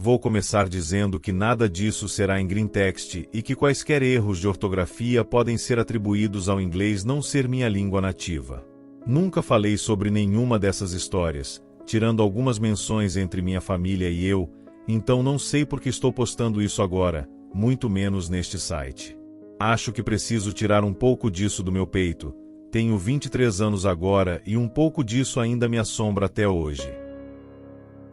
Vou começar dizendo que nada disso será em greentext e que quaisquer erros de ortografia podem ser atribuídos ao inglês não ser minha língua nativa. Nunca falei sobre nenhuma dessas histórias, tirando algumas menções entre minha família e eu, então não sei por que estou postando isso agora, muito menos neste site. Acho que preciso tirar um pouco disso do meu peito. Tenho 23 anos agora e um pouco disso ainda me assombra até hoje.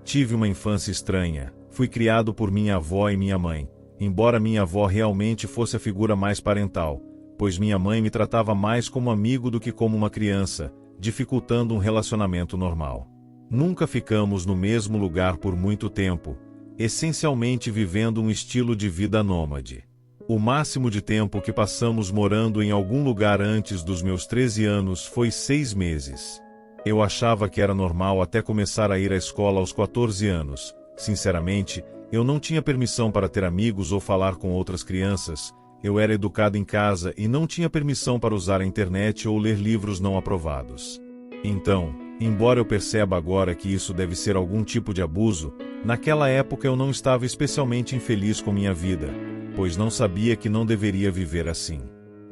Tive uma infância estranha. Fui criado por minha avó e minha mãe, embora minha avó realmente fosse a figura mais parental, pois minha mãe me tratava mais como amigo do que como uma criança, dificultando um relacionamento normal. Nunca ficamos no mesmo lugar por muito tempo, essencialmente vivendo um estilo de vida nômade. O máximo de tempo que passamos morando em algum lugar antes dos meus 13 anos foi 6 meses. Eu achava que era normal até começar a ir à escola aos 14 anos. Sinceramente, eu não tinha permissão para ter amigos ou falar com outras crianças, eu era educado em casa e não tinha permissão para usar a internet ou ler livros não aprovados. Então, embora eu perceba agora que isso deve ser algum tipo de abuso, naquela época eu não estava especialmente infeliz com minha vida, pois não sabia que não deveria viver assim.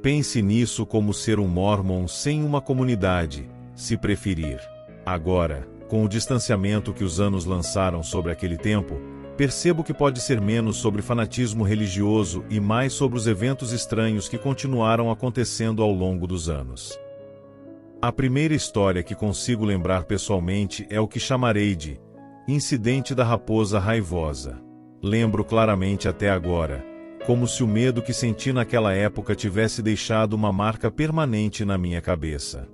Pense nisso como ser um mormon sem uma comunidade, se preferir. Agora, com o distanciamento que os anos lançaram sobre aquele tempo, percebo que pode ser menos sobre fanatismo religioso e mais sobre os eventos estranhos que continuaram acontecendo ao longo dos anos. A primeira história que consigo lembrar pessoalmente é o que chamarei de Incidente da Raposa Raivosa. Lembro claramente até agora, como se o medo que senti naquela época tivesse deixado uma marca permanente na minha cabeça.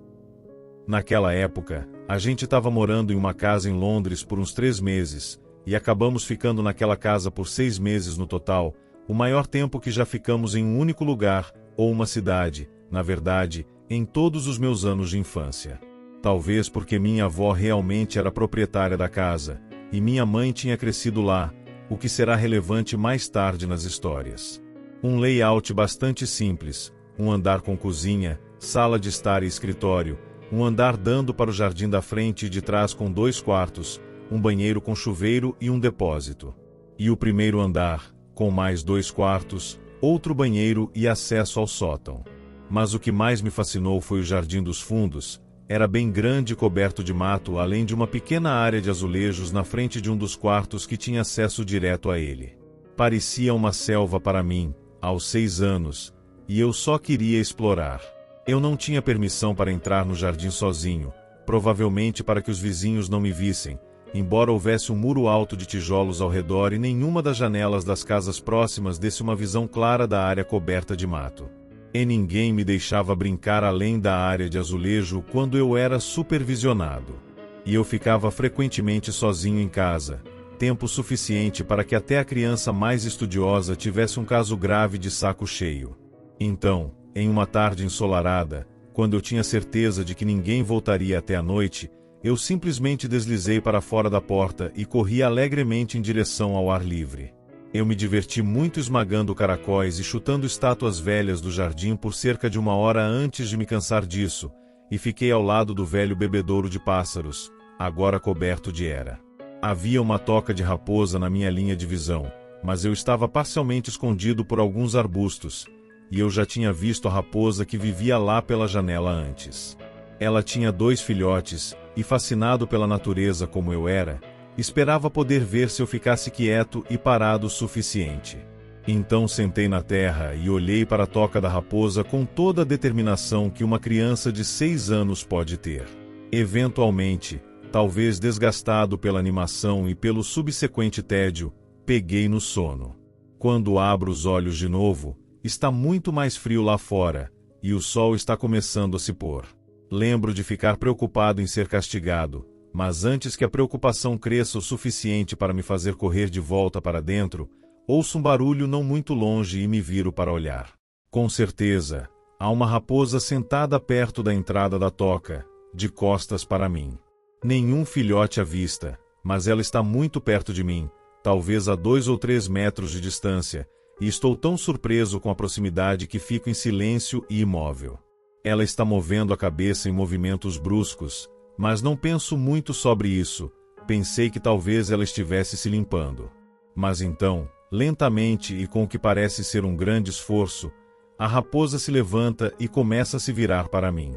Naquela época, a gente estava morando em uma casa em Londres por uns 3 meses, e acabamos ficando naquela casa por 6 meses no total, o maior tempo que já ficamos em um único lugar, ou uma cidade, na verdade, em todos os meus anos de infância. Talvez porque minha avó realmente era proprietária da casa, e minha mãe tinha crescido lá, o que será relevante mais tarde nas histórias. Um layout bastante simples, um andar com cozinha, sala de estar e escritório, um andar dando para o jardim da frente e de trás com 2 quartos, um banheiro com chuveiro e um depósito. E o primeiro andar, com mais 2 quartos, outro banheiro e acesso ao sótão. Mas o que mais me fascinou foi o jardim dos fundos. Era bem grande e coberto de mato, além de uma pequena área de azulejos na frente de um dos quartos que tinha acesso direto a ele. Parecia uma selva para mim, aos 6 anos, e eu só queria explorar. Eu não tinha permissão para entrar no jardim sozinho, provavelmente para que os vizinhos não me vissem, embora houvesse um muro alto de tijolos ao redor e nenhuma das janelas das casas próximas desse uma visão clara da área coberta de mato. E ninguém me deixava brincar além da área de azulejo quando eu era supervisionado. E eu ficava frequentemente sozinho em casa, tempo suficiente para que até a criança mais estudiosa tivesse um caso grave de saco cheio. Então, em uma tarde ensolarada, quando eu tinha certeza de que ninguém voltaria até a noite, eu simplesmente deslizei para fora da porta e corri alegremente em direção ao ar livre. Eu me diverti muito esmagando caracóis e chutando estátuas velhas do jardim por cerca de 1 hora antes de me cansar disso, e fiquei ao lado do velho bebedouro de pássaros, agora coberto de era. Havia uma toca de raposa na minha linha de visão, mas eu estava parcialmente escondido por alguns arbustos, e eu já tinha visto a raposa que vivia lá pela janela antes. Ela tinha 2 filhotes, e fascinado pela natureza como eu era, esperava poder ver se eu ficasse quieto e parado o suficiente. Então sentei na terra e olhei para a toca da raposa com toda a determinação que uma criança de 6 anos pode ter. Eventualmente, talvez desgastado pela animação e pelo subsequente tédio, peguei no sono. Quando abro os olhos de novo, está muito mais frio lá fora, e o sol está começando a se pôr. Lembro de ficar preocupado em ser castigado, mas antes que a preocupação cresça o suficiente para me fazer correr de volta para dentro, ouço um barulho não muito longe e me viro para olhar. Com certeza, há uma raposa sentada perto da entrada da toca, de costas para mim. Nenhum filhote à vista, mas ela está muito perto de mim, talvez a 2 ou 3 metros de distância, e estou tão surpreso com a proximidade que fico em silêncio e imóvel. Ela está movendo a cabeça em movimentos bruscos, mas não penso muito sobre isso. Pensei que talvez ela estivesse se limpando. Mas então, lentamente e com o que parece ser um grande esforço, a raposa se levanta e começa a se virar para mim.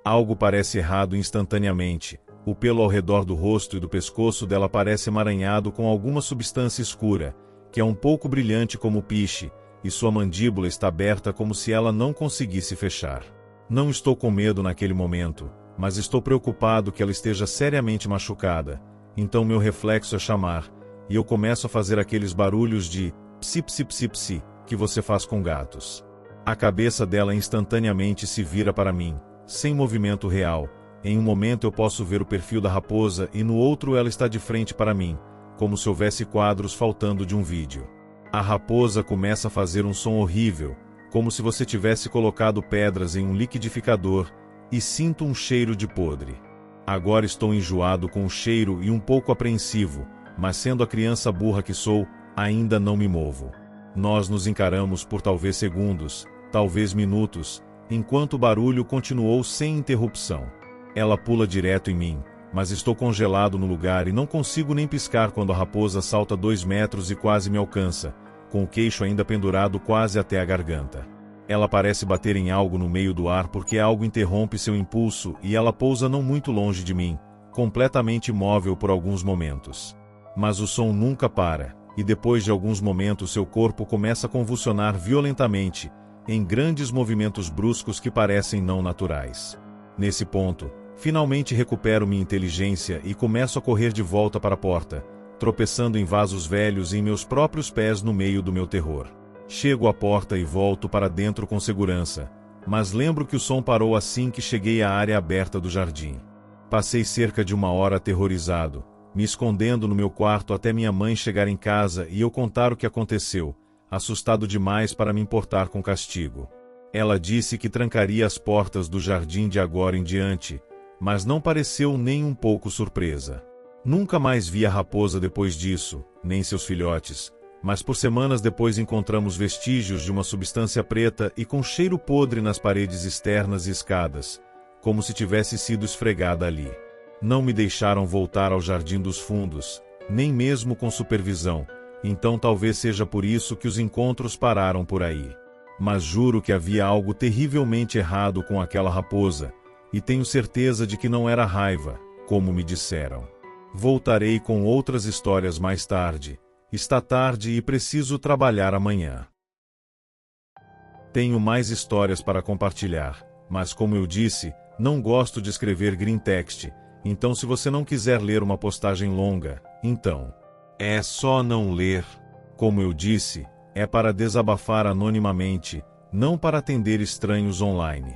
Algo parece errado instantaneamente. O pelo ao redor do rosto e do pescoço dela parece emaranhado com alguma substância escura, que é um pouco brilhante como piche, e sua mandíbula está aberta como se ela não conseguisse fechar. Não estou com medo naquele momento, mas estou preocupado que ela esteja seriamente machucada. Então meu reflexo é chamar, e eu começo a fazer aqueles barulhos de psi psi psi psi que você faz com gatos. A cabeça dela instantaneamente se vira para mim, sem movimento real. Em um momento eu posso ver o perfil da raposa e no outro ela está de frente para mim, como se houvesse quadros faltando de um vídeo. A raposa começa a fazer um som horrível, como se você tivesse colocado pedras em um liquidificador, e sinto um cheiro de podre. Agora estou enjoado com o cheiro e um pouco apreensivo, mas sendo a criança burra que sou, ainda não me movo. Nós nos encaramos por talvez segundos, talvez minutos, enquanto o barulho continuou sem interrupção. Ela pula direto em mim, mas estou congelado no lugar e não consigo nem piscar quando a raposa salta 2 metros e quase me alcança, com o queixo ainda pendurado quase até a garganta. Ela parece bater em algo no meio do ar porque algo interrompe seu impulso e ela pousa não muito longe de mim, completamente imóvel por alguns momentos. Mas o som nunca para, e depois de alguns momentos seu corpo começa a convulsionar violentamente, em grandes movimentos bruscos que parecem não naturais. Nesse ponto, finalmente recupero minha inteligência e começo a correr de volta para a porta, tropeçando em vasos velhos e em meus próprios pés no meio do meu terror. Chego à porta e volto para dentro com segurança, mas lembro que o som parou assim que cheguei à área aberta do jardim. Passei cerca de 1 hora aterrorizado, me escondendo no meu quarto até minha mãe chegar em casa e eu contar o que aconteceu, assustado demais para me importar com castigo. Ela disse que trancaria as portas do jardim de agora em diante, mas não pareceu nem um pouco surpresa. Nunca mais vi a raposa depois disso, nem seus filhotes, mas por semanas depois encontramos vestígios de uma substância preta e com cheiro podre nas paredes externas e escadas, como se tivesse sido esfregada ali. Não me deixaram voltar ao Jardim dos Fundos, nem mesmo com supervisão, então talvez seja por isso que os encontros pararam por aí. Mas juro que havia algo terrivelmente errado com aquela raposa, e tenho certeza de que não era raiva, como me disseram. Voltarei com outras histórias mais tarde. Está tarde e preciso trabalhar amanhã. Tenho mais histórias para compartilhar, mas como eu disse, não gosto de escrever green text, então se você não quiser ler uma postagem longa, então é só não ler. Como eu disse, é para desabafar anonimamente, não para atender estranhos online.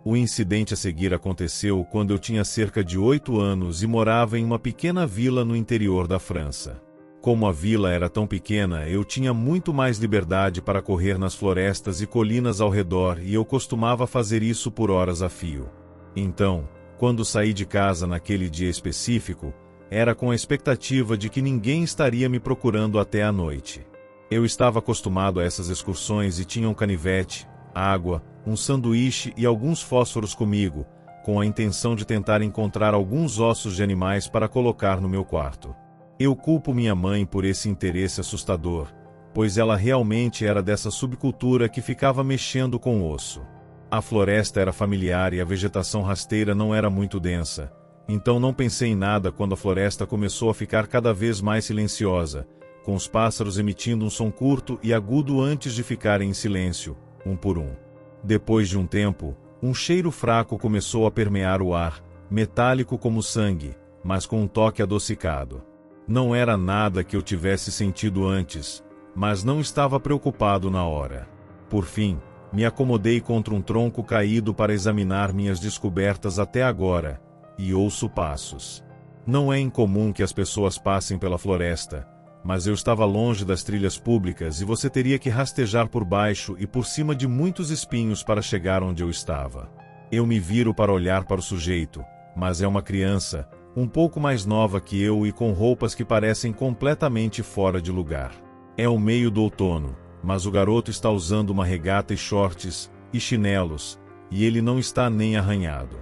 O incidente a seguir aconteceu quando eu tinha cerca de 8 anos e morava em uma pequena vila no interior da França. Como a vila era tão pequena, eu tinha muito mais liberdade para correr nas florestas e colinas ao redor e eu costumava fazer isso por horas a fio. Então, quando saí de casa naquele dia específico, era com a expectativa de que ninguém estaria me procurando até a noite. Eu estava acostumado a essas excursões e tinha um canivete, água, um sanduíche e alguns fósforos comigo, com a intenção de tentar encontrar alguns ossos de animais para colocar no meu quarto. Eu culpo minha mãe por esse interesse assustador, pois ela realmente era dessa subcultura que ficava mexendo com o osso. A floresta era familiar e a vegetação rasteira não era muito densa, então não pensei em nada quando a floresta começou a ficar cada vez mais silenciosa, com os pássaros emitindo um som curto e agudo antes de ficarem em silêncio, um por um. Depois de um tempo, um cheiro fraco começou a permear o ar, metálico como sangue, mas com um toque adocicado. Não era nada que eu tivesse sentido antes, mas não estava preocupado na hora. Por fim, me acomodei contra um tronco caído para examinar minhas descobertas até agora, e ouço passos. Não é incomum que as pessoas passem pela floresta, mas eu estava longe das trilhas públicas e você teria que rastejar por baixo e por cima de muitos espinhos para chegar onde eu estava. Eu me viro para olhar para o sujeito, mas é uma criança, um pouco mais nova que eu e com roupas que parecem completamente fora de lugar. É o meio do outono, mas o garoto está usando uma regata e shorts, e chinelos, e ele não está nem arranhado.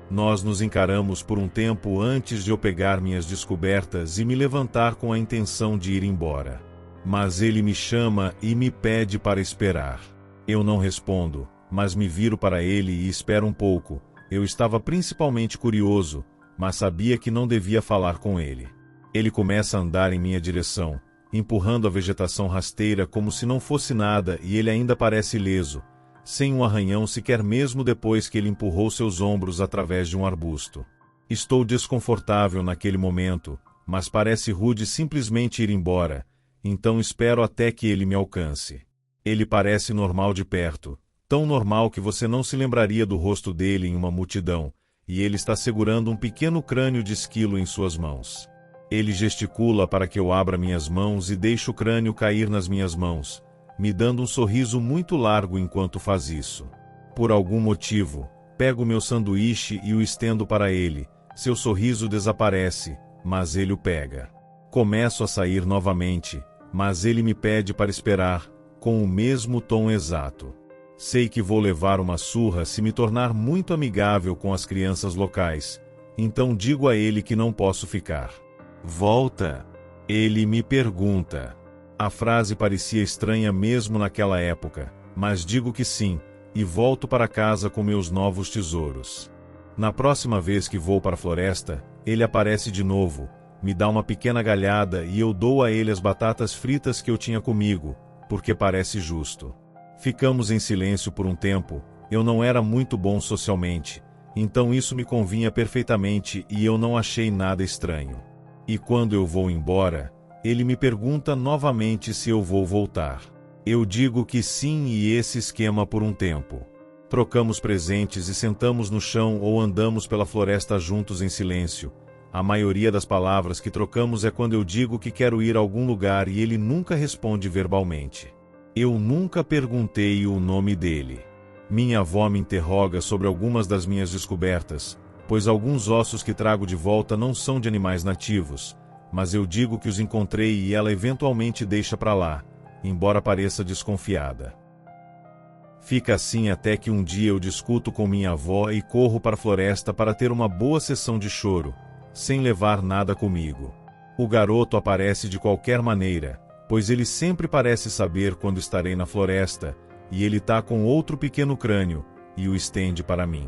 Nós nos encaramos por um tempo antes de eu pegar minhas descobertas e me levantar com a intenção de ir embora. Mas ele me chama e me pede para esperar. Eu não respondo, mas me viro para ele e espero um pouco. Eu estava principalmente curioso, mas sabia que não devia falar com ele. Ele começa a andar em minha direção, empurrando a vegetação rasteira como se não fosse nada, e ele ainda parece ileso, sem um arranhão sequer mesmo depois que ele empurrou seus ombros através de um arbusto. Estou desconfortável naquele momento, mas parece rude simplesmente ir embora, então espero até que ele me alcance. Ele parece normal de perto, tão normal que você não se lembraria do rosto dele em uma multidão, e ele está segurando um pequeno crânio de esquilo em suas mãos. Ele gesticula para que eu abra minhas mãos e deixe o crânio cair nas minhas mãos, me dando um sorriso muito largo enquanto faz isso. Por algum motivo, pego meu sanduíche e o estendo para ele. Seu sorriso desaparece, mas ele o pega. Começo a sair novamente, mas ele me pede para esperar, com o mesmo tom exato. Sei que vou levar uma surra se me tornar muito amigável com as crianças locais, então digo a ele que não posso ficar. Volta? Ele me pergunta. A frase parecia estranha mesmo naquela época, mas digo que sim, e volto para casa com meus novos tesouros. Na próxima vez que vou para a floresta, ele aparece de novo, me dá uma pequena galhada e eu dou a ele as batatas fritas que eu tinha comigo, porque parece justo. Ficamos em silêncio por um tempo. Eu não era muito bom socialmente, então isso me convinha perfeitamente e eu não achei nada estranho. E quando eu vou embora, ele me pergunta novamente se eu vou voltar. Eu digo que sim, e esse esquema por um tempo. Trocamos presentes e sentamos no chão ou andamos pela floresta juntos em silêncio. A maioria das palavras que trocamos é quando eu digo que quero ir a algum lugar e ele nunca responde verbalmente. Eu nunca perguntei o nome dele. Minha avó me interroga sobre algumas das minhas descobertas, pois alguns ossos que trago de volta não são de animais nativos, mas eu digo que os encontrei e ela eventualmente deixa para lá, embora pareça desconfiada. Fica assim até que um dia eu discuto com minha avó e corro para a floresta para ter uma boa sessão de choro, sem levar nada comigo. O garoto aparece de qualquer maneira, pois ele sempre parece saber quando estarei na floresta, e ele tá com outro pequeno crânio, e o estende para mim.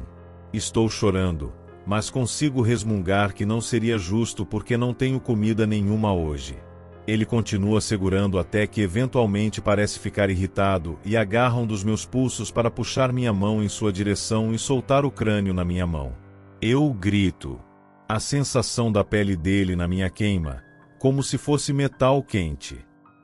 Estou chorando, mas consigo resmungar que não seria justo porque não tenho comida nenhuma hoje. Ele continua segurando até que eventualmente parece ficar irritado e agarra um dos meus pulsos para puxar minha mão em sua direção e soltar o crânio na minha mão. Eu grito. A sensação da pele dele na minha queima, como se fosse metal quente.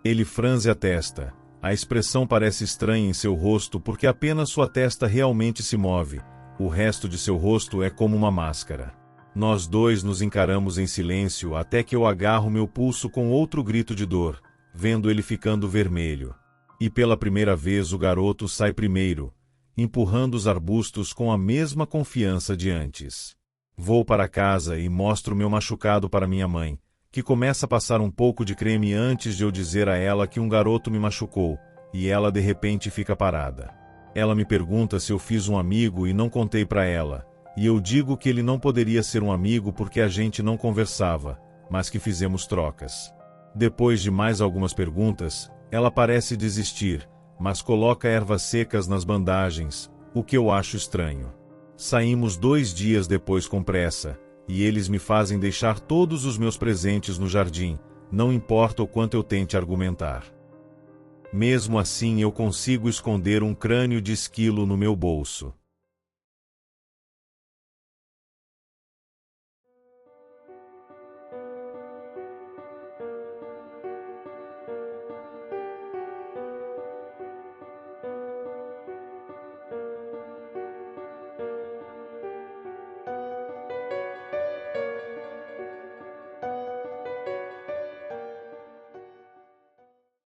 Ele franze a testa. A expressão parece estranha em seu rosto porque apenas sua testa realmente se move. O resto de seu rosto é como uma máscara. Nós dois nos encaramos em silêncio até que eu agarro meu pulso com outro grito de dor, vendo ele ficando vermelho. E pela primeira vez o garoto sai primeiro, empurrando os arbustos com a mesma confiança de antes. Vou para casa e mostro meu machucado para minha mãe, que começa a passar um pouco de creme antes de eu dizer a ela que um garoto me machucou, e ela de repente fica parada. Ela me pergunta se eu fiz um amigo e não contei para ela, e eu digo que ele não poderia ser um amigo porque a gente não conversava, mas que fizemos trocas. Depois de mais algumas perguntas, ela parece desistir, mas coloca ervas secas nas bandagens, o que eu acho estranho. Saímos 2 dias depois com pressa, e eles me fazem deixar todos os meus presentes no jardim, não importa o quanto eu tente argumentar. Mesmo assim eu consigo esconder um crânio de esquilo no meu bolso.